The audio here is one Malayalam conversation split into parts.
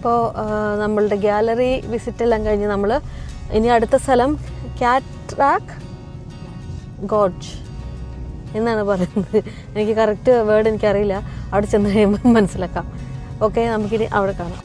അപ്പോൾ നമ്മളുടെ ഗാലറി വിസിറ്റ് എല്ലാം കഴിഞ്ഞ് നമ്മൾ ഇനി അടുത്ത സ്ഥലം കാറ്ററാക്ട് ഗോർജ് എന്നാണ് പറയുന്നത്. എനിക്ക് കറക്റ്റ് വേർഡ് എനിക്കറിയില്ല, അവിടെ ചെന്ന് കഴിയുമ്പോൾ മനസ്സിലാക്കാം. ഓക്കെ, നമുക്കിനി അവിടെ കാണാം.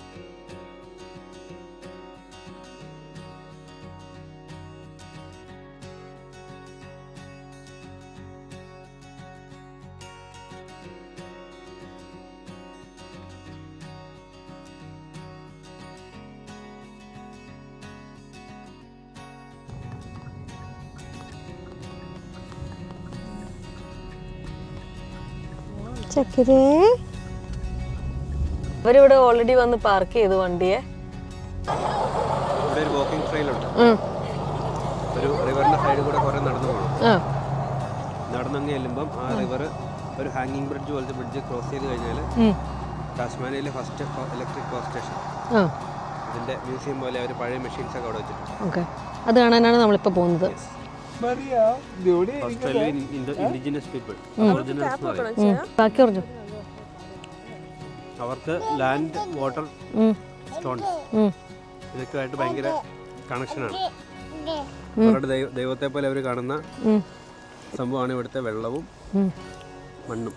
അവരിവിടെ ഓൾറെഡി വന്ന് പാർക്ക് ചെയ്തു വണ്ടിയെ. ഒരു വാക്കിംഗ് ട്രെയിൽ ഉണ്ട്, ഒരു റിവറിന്റെ സൈഡിൽ കൂടെ കുറെ നടന്നു പോകണം. നടന്നങ്ങ് ചെല്ലുമ്പം ആ റിവർ ഒരു ഹാങ്ങിങ് ബ്രിഡ്ജ് പോലത്തെ ബ്രിഡ്ജ് ക്രോസ് ചെയ്ത് കഴിഞ്ഞാൽ ടാസ്മാനിയയിലെ ഫസ്റ്റ് ഇലക്ട്രിക് പവർ സ്റ്റേഷൻ, അതിന്റെ മ്യൂസിയം പോലെ അവർ പഴയ മെഷീൻസ് ഒക്കെ അവിടെ വെച്ചിട്ടുണ്ട്. അത് കാണാനാണ് നമ്മളിപ്പോൾ പോകുന്നത്. ഇൻഡിജിനസ് പീപ്പിൾ ബാക്കി പറഞ്ഞു അവർക്ക് ലാൻഡ്, വാട്ടർ, സ്റ്റോൺസ് ഇതൊക്കെയായിട്ട് ഭയങ്കര കണക്ഷനാണ്. അവരുടെ ദൈവത്തെ പോലെ അവർ കാണുന്ന സംഭവമാണ് ഇവിടുത്തെ വെള്ളവും മണ്ണും.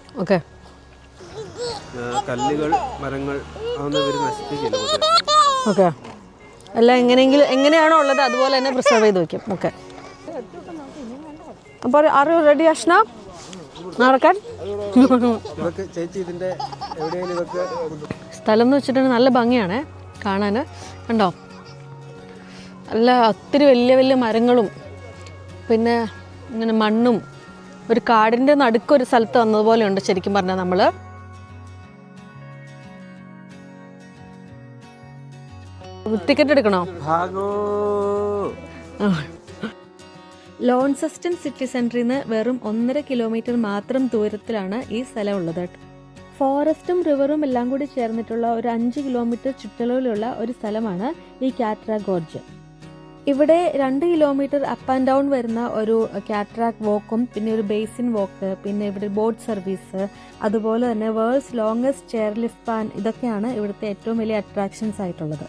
കല്ലുകൾ, മരങ്ങൾ അതൊന്നും ഇവർ നശിപ്പിക്കില്ല. എല്ലാം എങ്ങനെയാണോ ഉള്ളത് അതുപോലെ തന്നെ പ്രിസർവ് ചെയ്ത് വെക്കും. ഓക്കെ, അപ്പോൾ ആർ യു റെഡി അഷ്ന നടക്കാൻ? സ്ഥലം എന്ന് വെച്ചിട്ടുണ്ടെങ്കിൽ നല്ല ഭംഗിയാണ് കാണാൻ. കണ്ടോ, നല്ല ഒത്തിരി വലിയ വലിയ മരങ്ങളും പിന്നെ ഇങ്ങനെ മണ്ണും ഒരു കാടിൻ്റെ നടുക്കൊരു സ്ഥലത്ത് വന്നതുപോലെ ഉണ്ട് ശരിക്കും പറഞ്ഞാൽ. നമ്മൾ ടിക്കറ്റ് എടുക്കണോ? ലോൺസസ്റ്റൺ സിറ്റി സെൻറ്ററിൽ നിന്ന് വെറും 1.5 കിലോമീറ്റർ മാത്രം ദൂരത്തിലാണ് ഈ സ്ഥലം ഉള്ളത്. ഫോറസ്റ്റും റിവറും എല്ലാം കൂടി ചേർന്നിട്ടുള്ള ഒരു 5 കിലോമീറ്റർ ചുറ്റളവിലുള്ള ഒരു സ്ഥലമാണ് ഈ കാറ്ററാക്ട് ഗോർജ്. ഇവിടെ 2 കിലോമീറ്റർ അപ്പ് ആൻഡ് ഡൗൺ വരുന്ന ഒരു കാറ്ററാക്ട് വാക്കും പിന്നെ ഒരു ബേസിൻ വാക്ക്, പിന്നെ ഇവിടെ ബോട്ട് സർവീസ്, അതുപോലെ തന്നെ വേൾഡ്സ് ലോങ്സ്റ്റ് ചെയർ ലിഫ്റ്റ് പാൻ, ഇതൊക്കെയാണ് ഇവിടുത്തെ ഏറ്റവും വലിയ അട്രാക്ഷൻസ് ആയിട്ടുള്ളത്.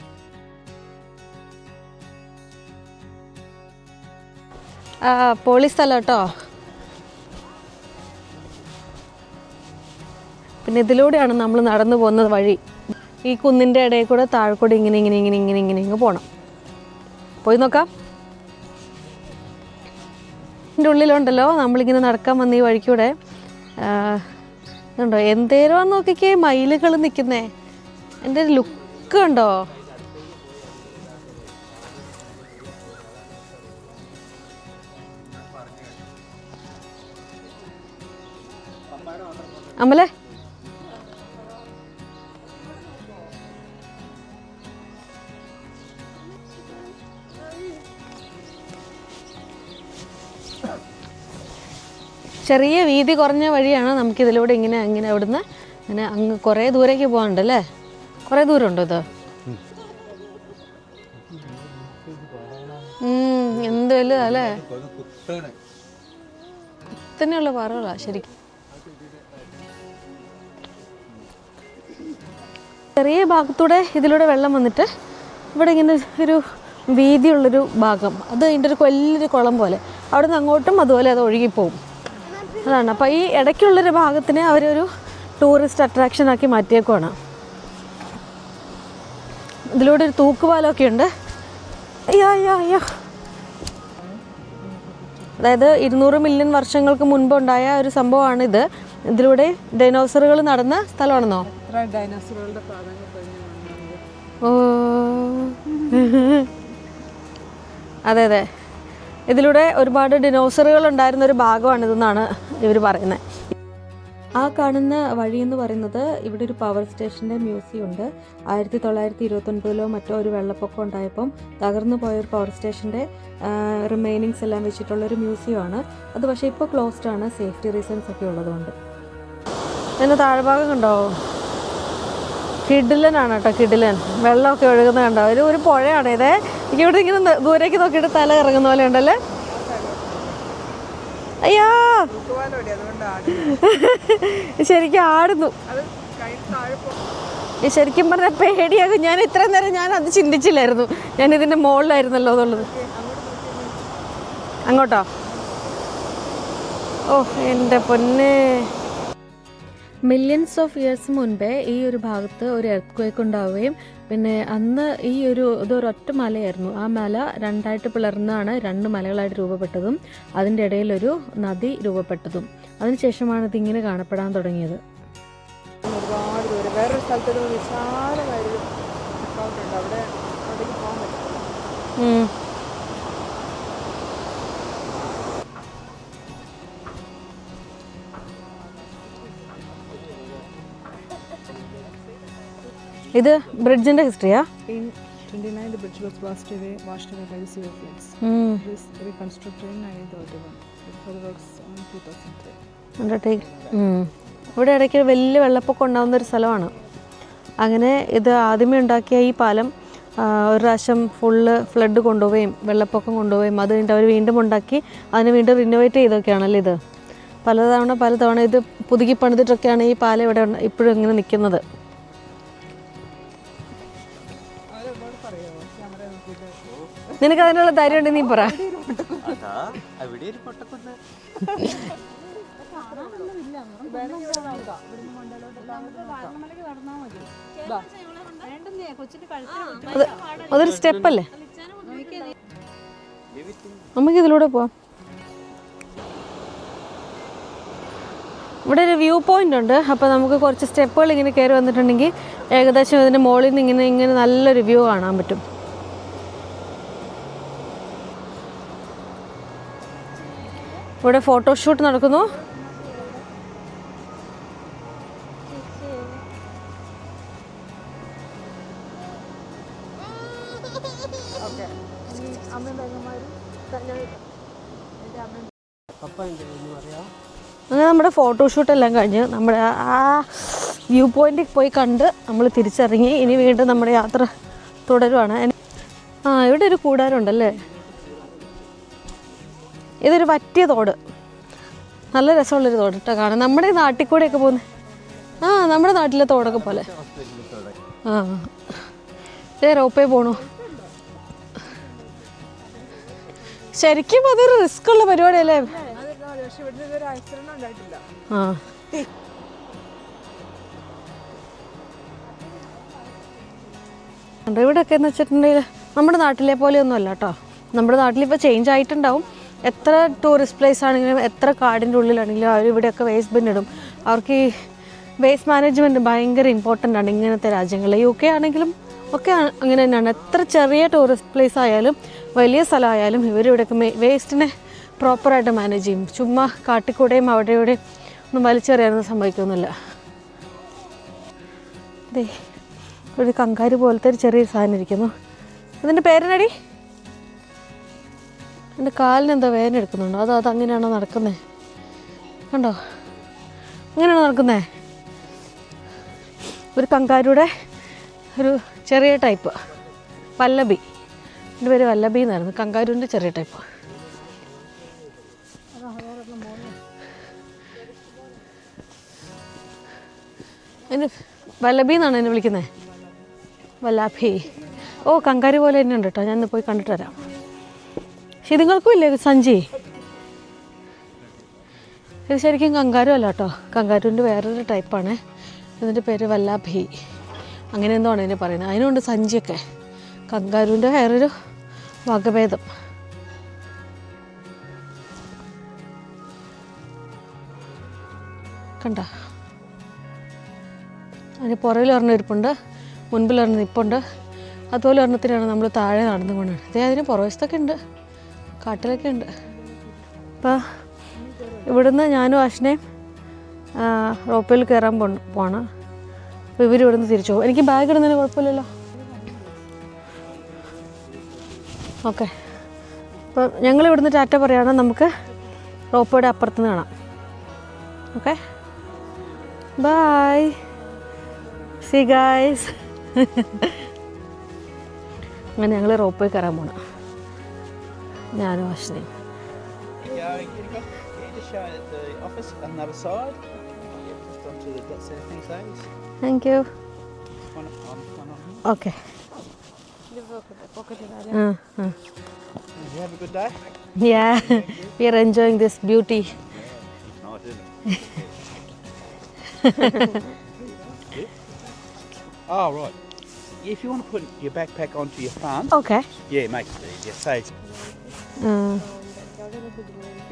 പൊളി സ്ഥലം കേട്ടോ. പിന്നെ ഇതിലൂടെയാണ് നമ്മൾ നടന്നു പോകുന്നത് വഴി. ഈ കുന്നിൻ്റെ ഇടയിൽ കൂടെ താഴെക്കൂടെ ഇങ്ങനെ പോകണം. പോയി നോക്കാം. ഇതിൻ്റെ ഉള്ളിലുണ്ടല്ലോ നമ്മളിങ്ങനെ നടക്കാൻ വന്ന ഈ വഴിക്കൂടെ ഇതുണ്ടോ, എന്തേരോ നോക്കിക്കേ മയിലുകൾ നിൽക്കുന്നേ. എൻ്റെ ഒരു ലുക്ക് ഉണ്ടോ? അമലേ, ചെറിയ വീതി കുറഞ്ഞ വഴിയാണ്. നമുക്കിതിലൂടെ ഇങ്ങനെ അവിടുന്ന് ഇങ്ങനെ അങ്ങ് കുറേ ദൂരേക്ക് പോകാനുണ്ടല്ലേ? കുറേ ദൂരമുണ്ടോ ഇത്? എന്ത് വലുതല്ലേ, കുത്തനെയുള്ള പാറകളാ ശരിക്കും. ചെറിയ ഭാഗത്തൂടെ ഇതിലൂടെ വെള്ളം വന്നിട്ട് ഇവിടെ ഇങ്ങനെ ഒരു വീതിയുള്ളൊരു ഭാഗം, അത് അതിൻ്റെ ഒരു വലിയൊരു കുളം പോലെ, അവിടെ നിന്ന് അങ്ങോട്ടും അതുപോലെ അത് ഒഴുകിപ്പോവും. അതാണ്. അപ്പോൾ ഈ ഇടയ്ക്കുള്ളൊരു ഭാഗത്തിനെ അവരൊരു ടൂറിസ്റ്റ് അട്രാക്ഷനാക്കി മാറ്റിയേക്കുവാണ്. ഇതിലൂടെ ഒരു തൂക്കുപാലമൊക്കെ ഉണ്ട്. അയ്യോ, അതായത് 200 മില്യൺ വർഷങ്ങൾക്ക് മുൻപ് ഉണ്ടായ ഒരു സംഭവമാണിത്. ഇതിലൂടെ ഡൈനോസറുകൾ നടന്ന സ്ഥലമാണെന്നോ? ഓ അതെ, ഇതിലൂടെ ഒരുപാട് ഡിനോസറുകൾ ഉണ്ടായിരുന്ന ഒരു ഭാഗമാണിതെന്നാണ് ഇവർ പറയുന്നത്. ആ കാണുന്ന വഴി എന്ന് പറയുന്നത് ഇവിടെ ഒരു പവർ സ്റ്റേഷൻ്റെ മ്യൂസിയം ഉണ്ട്. 1929 മറ്റോ ഒരു വെള്ളപ്പൊക്കം ഉണ്ടായപ്പം തകർന്നു പോയൊരു പവർ സ്റ്റേഷൻ്റെ റിമൈനിങ്സ് എല്ലാം വെച്ചിട്ടുള്ളൊരു മ്യൂസിയമാണ് അത്. പക്ഷേ ഇപ്പോൾ ക്ലോസ്ഡ് ആണ്, സേഫ്റ്റി റീസൺസ് ഒക്കെ ഉള്ളതുകൊണ്ട്. ഇതിൻ്റെ താഴ്ഭാഗം കണ്ടോ, കിഡിലനാണ് കേട്ടോ, കിഡിലൻ. വെള്ളമൊക്കെ ഒഴുകുന്ന കണ്ടോ, ഒരു പുഴയാണ് ഇത്. എനിക്കിവിടെ ഇങ്ങനെ ദൂരേക്ക് നോക്കിയിട്ട് തല ഇറങ്ങുന്ന പോലെ ഉണ്ടല്ലേ. അയ്യോ, ശരിക്കും ആടുന്നു. ഈ ശരിക്കും പറഞ്ഞാൽ പേടിയാകും. ഞാൻ ഇത്രയും നേരം ഞാൻ അത് ചിന്തിച്ചില്ലായിരുന്നു. ഞാൻ ഇതിൻ്റെ മുകളിലായിരുന്നല്ലോ എന്നുള്ളത്. അങ്ങോട്ടോ? ഓ എൻ്റെ പൊന്നേ. മില്യൺസ് ഓഫ് ഇയേഴ്സ് മുൻപേ ഈ ഒരു ഭാഗത്ത് ഒരു എർത്ത് ക്വേക്ക് ഉണ്ടാവുകയും പിന്നെ അന്ന് ഇതൊരൊറ്റ മലയായിരുന്നു. ആ മല രണ്ടായിട്ട് പിളർന്നാണ് 2 മലകളായിട്ട് രൂപപ്പെട്ടതും അതിൻ്റെ ഇടയിലൊരു നദി രൂപപ്പെട്ടതും. അതിനുശേഷമാണ് ഇതിങ്ങനെ കാണപ്പെടാൻ തുടങ്ങിയത്. ഒരുപാട് ദൂരം വേറൊരു സ്ഥലത്തൊരു വിശാലമായൊരു അക്കൗണ്ട് അവിടെ അവിടേക്ക് പോകാൻ പറ്റില്ല. ഇത് ബ്രിഡ്ജിന്റെ ഹിസ്റ്ററിയാ? In 29 the bridge was washed away by the sea of floods. This reconstructed in 1931. Before the works on 2003. ഇവിടെ ഇടയ്ക്ക് വലിയ വെള്ളപ്പൊക്കം ഉണ്ടാകുന്ന ഒരു സ്ഥലമാണ്. അങ്ങനെ ഇത് ആദ്യമേ ഉണ്ടാക്കിയ ഈ പാലം ഒരു പ്രാവശ്യം ഫുള്ള് ഫ്ലഡ് കൊണ്ടുപോവുകയും വെള്ളപ്പൊക്കം കൊണ്ടുപോവുകയും അത് കഴിഞ്ഞിട്ട് അവർ വീണ്ടും ഉണ്ടാക്കി അതിനെ വീണ്ടും റിനോവേറ്റ് ചെയ്തൊക്കെയാണല്ലോ ഇത്. പലതവണ ഇത് പുതുക്കി പണിതിട്ടൊക്കെയാണ് ഈ പാലം ഇവിടെ ഇപ്പോഴും ഇങ്ങനെ നിൽക്കുന്നത്. നിനക്ക് അതിനുള്ള ധൈര്യം ഉണ്ട്, നീ പറ. അതൊരു സ്റ്റെപ്പല്ലേ, നമുക്ക് ഇതിലൂടെ പോവാം. ഇവിടെ ഒരു വ്യൂ പോയിന്റ് ഉണ്ട്. അപ്പോൾ നമുക്ക് കുറച്ച് സ്റ്റെപ്പുകൾ ഇങ്ങനെ കയറി വന്നിട്ടുണ്ടെങ്കിൽ ഏകദേശം ഇതിൻ്റെ മുകളിൽ നിന്ന് ഇങ്ങനെ നല്ലൊരു വ്യൂ കാണാൻ പറ്റും. ഇവിടെ ഫോട്ടോഷൂട്ട് നടക്കുന്നു. അങ്ങനെ നമ്മുടെ ഫോട്ടോഷൂട്ടെല്ലാം കഴിഞ്ഞ് നമ്മുടെ ആ വ്യൂ പോയിന്റിൽ പോയി കണ്ട് നമ്മൾ തിരിച്ചിറങ്ങി. ഇനി വീണ്ടും നമ്മുടെ യാത്ര തുടരുവാണ്. ഇവിടെ ഒരു കൂടാരമുണ്ടല്ലേ. ഇതൊരു പറ്റിയ തോട്, നല്ല രസമുള്ളൊരു തോട് കേട്ടോ കാണാൻ. നമ്മുടെ നാട്ടിൽ കൂടെയൊക്കെ പോകുന്നത് നമ്മുടെ നാട്ടിലെ തോടൊക്കെ പോലെ. റോപ്പേ പോണു. ശരിക്കും അതൊരു റിസ്ക് ഉള്ള പരിപാടിയല്ലേ. ഇവിടെയൊക്കെ എന്ന് വെച്ചിട്ടുണ്ടെങ്കിൽ നമ്മുടെ നാട്ടിലെ പോലെയൊന്നും അല്ല കേട്ടോ. നമ്മുടെ നാട്ടിലിപ്പോൾ ചേഞ്ച് ആയിട്ടുണ്ടാവും. എത്ര ടൂറിസ്റ്റ് പ്ലേസ് ആണെങ്കിലും എത്ര കാടിൻ്റെ ഉള്ളിലാണെങ്കിലും അവർ ഇവിടെയൊക്കെ വേസ്റ്റ് ബിൻ ഇടും. അവർക്ക് ഈ വേസ്റ്റ് മാനേജ്മെൻറ്റ് ഭയങ്കര ഇമ്പോർട്ടൻ്റ് ആണ് ഇങ്ങനത്തെ രാജ്യങ്ങളിൽ. UK ആണെങ്കിലും ഒക്കെ അങ്ങനെ തന്നെയാണ്. എത്ര ചെറിയ ടൂറിസ്റ്റ് പ്ലേസ് ആയാലും വലിയ സ്ഥലമായാലും ഇവരിവിടെയൊക്കെ വേസ്റ്റിനെ പ്രോപ്പറായിട്ട് മാനേജ് ചെയ്യും. ചുമ്മാ കാട്ടിക്കൂടെയും അവിടെ ഇവിടെ ഒന്നും വലിച്ചെറിയാനൊന്നും സംഭവിക്കുന്നില്ല. അതെ, ഒരു കങ്കാരു പോലത്തെ ഒരു ചെറിയൊരു സാധനം ഇരിക്കുന്നു. അതിൻ്റെ പേരെന്നടി? എൻ്റെ കാലിന് എന്താ വേദന എടുക്കുന്നുണ്ടോ? അതങ്ങനെയാണോ നടക്കുന്നത്? കണ്ടോ, അങ്ങനെയാണോ നടക്കുന്നത്? ഒരു കങ്കാരുടെ ഒരു ചെറിയ ടൈപ്പ് വല്ലബി. എൻ്റെ പേര് വല്ലബി എന്നായിരുന്നു. കങ്കാരുവിൻ്റെ ചെറിയ ടൈപ്പ്. അതിന് വല്ലബി എന്നാണ് എന്നെ വിളിക്കുന്നത്. വല്ലാഭി. ഓ, കങ്കാരു പോലെ തന്നെ ഉണ്ട് കേട്ടോ. ഞാൻ പോയി കണ്ടിട്ട് വരാം. പക്ഷെ ഇതുങ്ങൾക്കും ഇല്ലേ സഞ്ചി? ഇത് ശരിക്കും കങ്കാരു അല്ല കേട്ടോ. കങ്കാരുവിൻ്റെ വേറൊരു ടൈപ്പാണ്. ഇതിൻ്റെ പേര് വല്ലാഭി, അങ്ങനെ എന്തോ ആണ് ഇതിനെ പറയുന്നത്. അതിനുണ്ട് സഞ്ചിയൊക്കെ. കങ്കാരുവിൻ്റെ വേറൊരു വകഭേദം. കണ്ട, അതിന് പുറകിൽ ഒരെണ്ണം ഇരിപ്പുണ്ട്, മുൻപിൽ ഒരെണ്ണം നിൽപ്പുണ്ട്. അതുപോലെ ഒരെണ്ണത്തിനാണ് നമ്മൾ താഴെ നടന്നു കൊണ്ടാണ്. അതേ അതിന് പുറവശത്തൊക്കെ ഉണ്ട്, കാട്ടിലൊക്കെ ഉണ്ട്. അപ്പോൾ ഇവിടുന്ന് ഞാനും ആഷിനെയും റോപ്പിൽ കയറാൻ പോവാണ്. അപ്പോൾ ഇവരിവിടുന്ന് തിരിച്ചു പോകും. എനിക്ക് ബാഗ് ഇടുന്നതിന് കുഴപ്പമില്ലല്ലോ. ഓക്കെ, അപ്പോൾ ഞങ്ങൾ ഇവിടുന്ന് ടാറ്റ പറയുകയാണ്. നമുക്ക് റോപ്പയുടെ അപ്പുറത്തുനിന്ന് കാണാം. Okay, bye, see guys. അങ്ങനെ ഞങ്ങൾ റോപ്പ് കയറാൻ പോണം, ഞാനും ആഷിനെയും. Thank you. Okay. You have a good day? Yeah, we are enjoying this beauty. Nice, isn't it? Oh, right. If you want to put your backpack onto your farm, Okay. yeah, it makes it easier. Saves.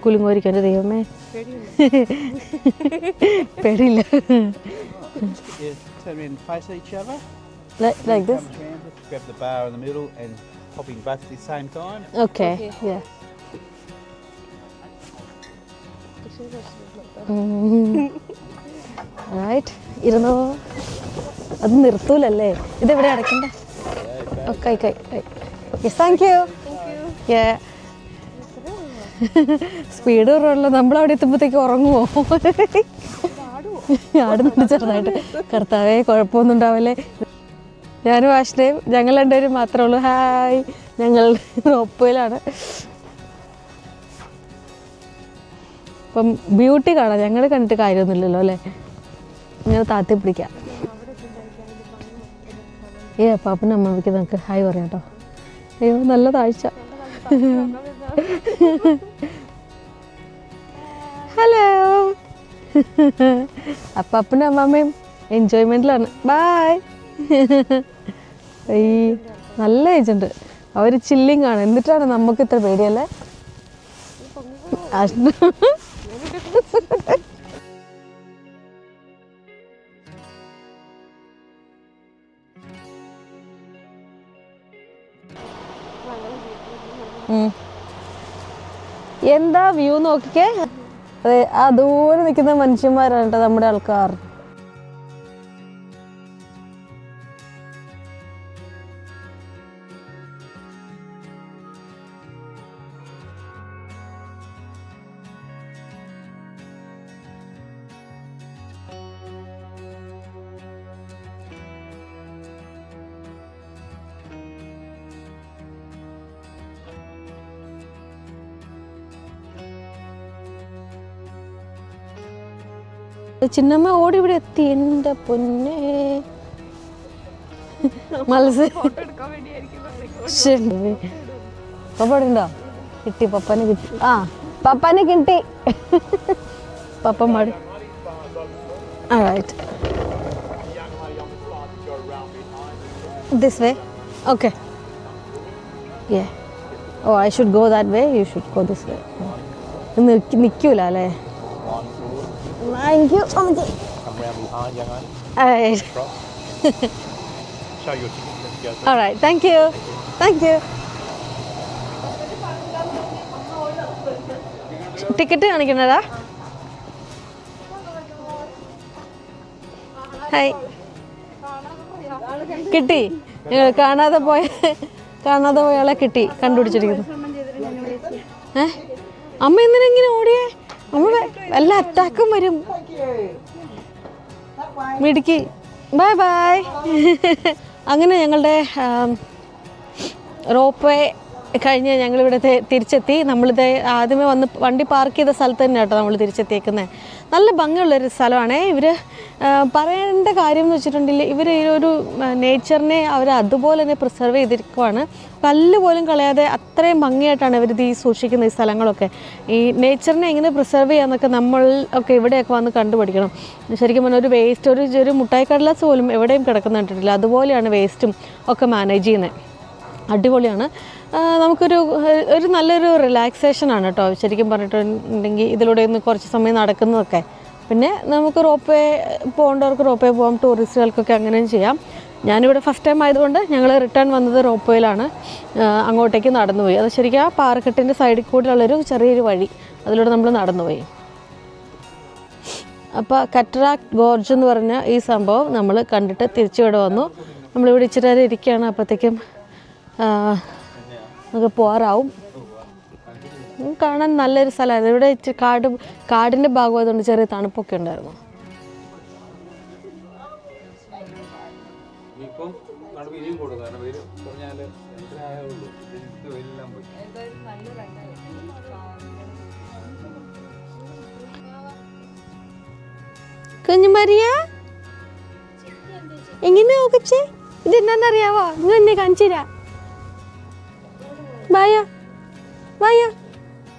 കുലുങ്ങോരിക്കൻ്റെ ദൈവമേ പേടിയില്ല. Yeah, turn around and face each other. Like this? Come around, just grab the bar in the middle and popping both at the same time. Okay. Yeah. Right ഇരുന്നോ. അത് നിർത്തൂലല്ലേ. ഇതെവിടെ അടയ്ക്കണ്ട? കൈ കൈ കൈ. Yes, thank you. സ്പീഡ് കുറവല്ലോ. നമ്മളവിടെ എത്തുമ്പോഴത്തേക്ക് ഉറങ്ങുമോ? ആടുന്നുണ്ട് ചെറുതായിട്ട്. കർത്താവേ, കുഴപ്പമൊന്നും ഉണ്ടാവല്ലേ. ഞാനും ആശ്രയും ഞങ്ങൾ രണ്ടുപേരും മാത്രമേ ഉള്ളൂ. ഹായ്, ഞങ്ങൾ റോപ്പയിലാണ്. അപ്പം ബ്യൂട്ടി കാണാം. ഞങ്ങൾ കണ്ടിട്ട് കാര്യമൊന്നുമില്ലല്ലോ അല്ലേ. ഇങ്ങനെ താത്തി പിടിക്കാം. പാപ്പനും അമ്മയ്ക്ക് നമുക്ക് ഹായ് പറയാം കേട്ടോ. അയ്യോ, നല്ല താഴ്ച. ഹലോ. അപ്പനും അമ്മമ്മയും എൻജോയ്മെൻറ്റിലാണ്. ബായ്. ഈ നല്ല ഏജുണ്ട്. അവർ ചില്ലിങ് ആണ്. എന്നിട്ടാണ് നമുക്ക് ഇത്ര പേടിയല്ലേ. എന്താ വ്യൂ നോക്കിക്കേ. അതെ, ആ ദൂരെ നിൽക്കുന്ന മനുഷ്യന്മാരാണ് കേട്ടോ നമ്മുടെ ആൾക്കാർ. ചിന്നമ്മ ഓടി ഇവിടെ എത്തി. എൻ്റെ പൊന്നെ, പപ്പടോ കിട്ടി. പപ്പനെ കിട്ടി. ആ, പപ്പനെ കിട്ടി. പപ്പ മാടി. This way. Okay. Oh, I should go that way. You should go this way. നിൽക്കൂല അല്ലേ. Thank you. Come round behind, young lady. All right. Show your ticket. Let's go. All right. Thank you. Thank you. Ticket കാണിക്കണടാ. ഹായ്. കിട്ടി. കാണാതെ പോയ ആളെ കിട്ടി. കണ്ടുപിടിച്ചിരിക്കുന്നു. അമ്മ എന്തിനെങ്ങനെ ഓടിയേ? അമ്മ വല്ല അറ്റാക്കും വരും. മിടുക്കി. Bye bye. അങ്ങനെ ഞങ്ങളുടെ റോപ്പ് വേ കഴിഞ്ഞ് ഞങ്ങളിവിടെ തിരിച്ചെത്തി. നമ്മളിത് ആദ്യമേ വന്ന് വണ്ടി പാർക്ക് ചെയ്ത സ്ഥലത്ത് തന്നെ കേട്ടോ നമ്മൾ തിരിച്ചെത്തിയേക്കുന്നത്. നല്ല ഭംഗിയുള്ളൊരു സ്ഥലമാണ്. ഇവർ പറയേണ്ട കാര്യം എന്ന് വെച്ചിട്ടുണ്ടെങ്കിൽ ഇവർ ഈ ഒരു നേച്ചറിനെ അവർ അതുപോലെ തന്നെ പ്രിസർവ് ചെയ്തിരിക്കുവാണ്. കല്ല് പോലും കളയാതെ അത്രയും ഭംഗിയായിട്ടാണ് ഇവർ ഈ സൂക്ഷിക്കുന്ന ഈ സ്ഥലങ്ങളൊക്കെ. ഈ നേച്ചറിനെ എങ്ങനെ പ്രിസർവ് ചെയ്യാമെന്നൊക്കെ നമ്മൾ ഒക്കെ ഇവിടെയൊക്കെ വന്ന് കണ്ടുപിടിക്കണം. ശരിക്കും പറഞ്ഞാൽ ഒരു വേസ്റ്റ് ഒരു മുട്ടായി കടലാസ് പോലും എവിടെയും കിടക്കുന്ന കണ്ടിട്ടില്ല. അതുപോലെയാണ് വേസ്റ്റും ഒക്കെ മാനേജ് ചെയ്യുന്നത്. അടിപൊളിയാണ്. നമുക്കൊരു നല്ലൊരു റിലാക്സേഷനാണ് കേട്ടോ ശരിക്കും പറഞ്ഞിട്ടുണ്ടെങ്കിൽ ഇതിലൂടെ ഒന്ന് കുറച്ച് സമയം നടക്കുന്നതൊക്കെ. പിന്നെ നമുക്ക് റോപ്പ് വേ പോകേണ്ടവർക്ക് റോപ്പ് വേ പോകാം. ടൂറിസ്റ്റുകൾക്കൊക്കെ അങ്ങനെയും ചെയ്യാം. ഞാനിവിടെ ഫസ്റ്റ് ടൈം ആയതുകൊണ്ട് ഞങ്ങൾ റിട്ടേൺ വന്നത് റോപ്പ് വേയിലാണ്. അങ്ങോട്ടേക്ക് നടന്നുപോയി. അത് ശരിക്കും ആ പാറക്കെട്ടിൻ്റെ സൈഡിൽ കൂടെയുള്ളൊരു ചെറിയൊരു വഴി, അതിലൂടെ നമ്മൾ നടന്നുപോയി. അപ്പോൾ കറ്ററാക്ട് ഗോർജ് എന്ന് പറഞ്ഞ ഈ സംഭവം നമ്മൾ കണ്ടിട്ട് തിരിച്ചിവിടെ വന്നു. നമ്മളിവിടെ ഇച്ചിരി നേരം ഇരിക്കുകയാണ്. അപ്പോഴത്തേക്കും നമുക്ക് പോകാറാവും. കാണാൻ നല്ലൊരു സ്ഥലമായിരുന്നു. ഇവിടെ കാടിൻ്റെ ഭാഗമായതുകൊണ്ട് ചെറിയ തണുപ്പൊക്കെ ഉണ്ടായിരുന്നു. കുഞ്ഞുമരിയ എങ്ങനെ നോക്കച്ചേ ഇത് എന്നാന്നറിയാവോ നിങ്ങൾ എന്നെ കാണിച്ചുതരാ വായോ വായോ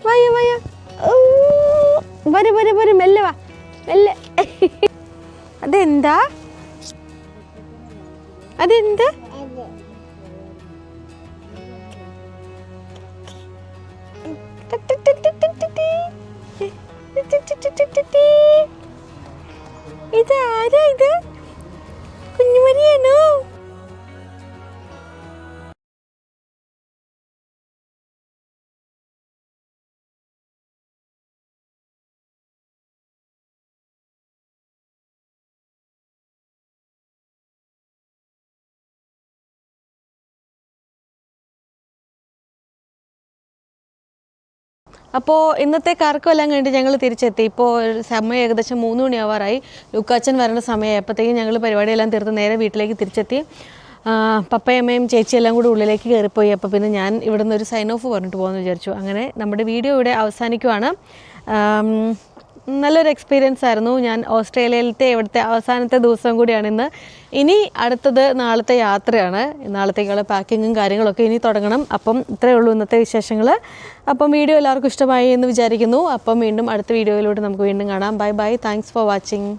വായോ വായോ വരെ മെല്ലെ വാ മെല്ലെ അതെന്താ അതെന്താ ഇത് ആരാ ഇത് കുഞ്ഞുമരിയാണോ അപ്പോൾ ഇന്നത്തെ കറക്കമെല്ലാം കഴിഞ്ഞിട്ട് ഞങ്ങൾ തിരിച്ചെത്തി. ഇപ്പോൾ സമയം ഏകദേശം 3 മണിയാവാറായി. ലുക്കാച്ചൻ വരേണ്ട സമയമായപ്പോഴത്തേക്കും ഞങ്ങൾ പരിപാടിയെല്ലാം തീർത്ത് നേരെ വീട്ടിലേക്ക് തിരിച്ചെത്തി. പപ്പയമ്മയും ചേച്ചിയെല്ലാം കൂടി ഉള്ളിലേക്ക് കയറിപ്പോയി. അപ്പോൾ പിന്നെ ഞാൻ ഇവിടെ നിന്ന് ഒരു സൈൻ ഓഫ് പറഞ്ഞിട്ട് പോകുമെന്ന് വിചാരിച്ചു. അങ്ങനെ നമ്മുടെ വീഡിയോ ഇവിടെ അവസാനിക്കുവാണ്. നല്ലൊരു എക്സ്പീരിയൻസ് ആയിരുന്നു. ഞാൻ ഓസ്ട്രേലിയയിലത്തെ ഇവിടുത്തെ അവസാനത്തെ ദിവസം കൂടിയാണ് ഇന്ന്. ഇനി അടുത്തത് നാളത്തെ യാത്രയാണ്. നാളത്തേക്കുള്ള പാക്കിങ്ങും കാര്യങ്ങളൊക്കെ ഇനി തുടങ്ങണം. അപ്പം ഇത്രയേ ഉള്ളൂ ഇന്നത്തെ വിശേഷങ്ങൾ. അപ്പം വീഡിയോ എല്ലാവർക്കും ഇഷ്ടമായി എന്ന് വിചാരിക്കുന്നു. അപ്പം വീണ്ടും അടുത്ത വീഡിയോയിലൂടെ നമുക്ക് വീണ്ടും കാണാം. Bye bye. Thanks for watching.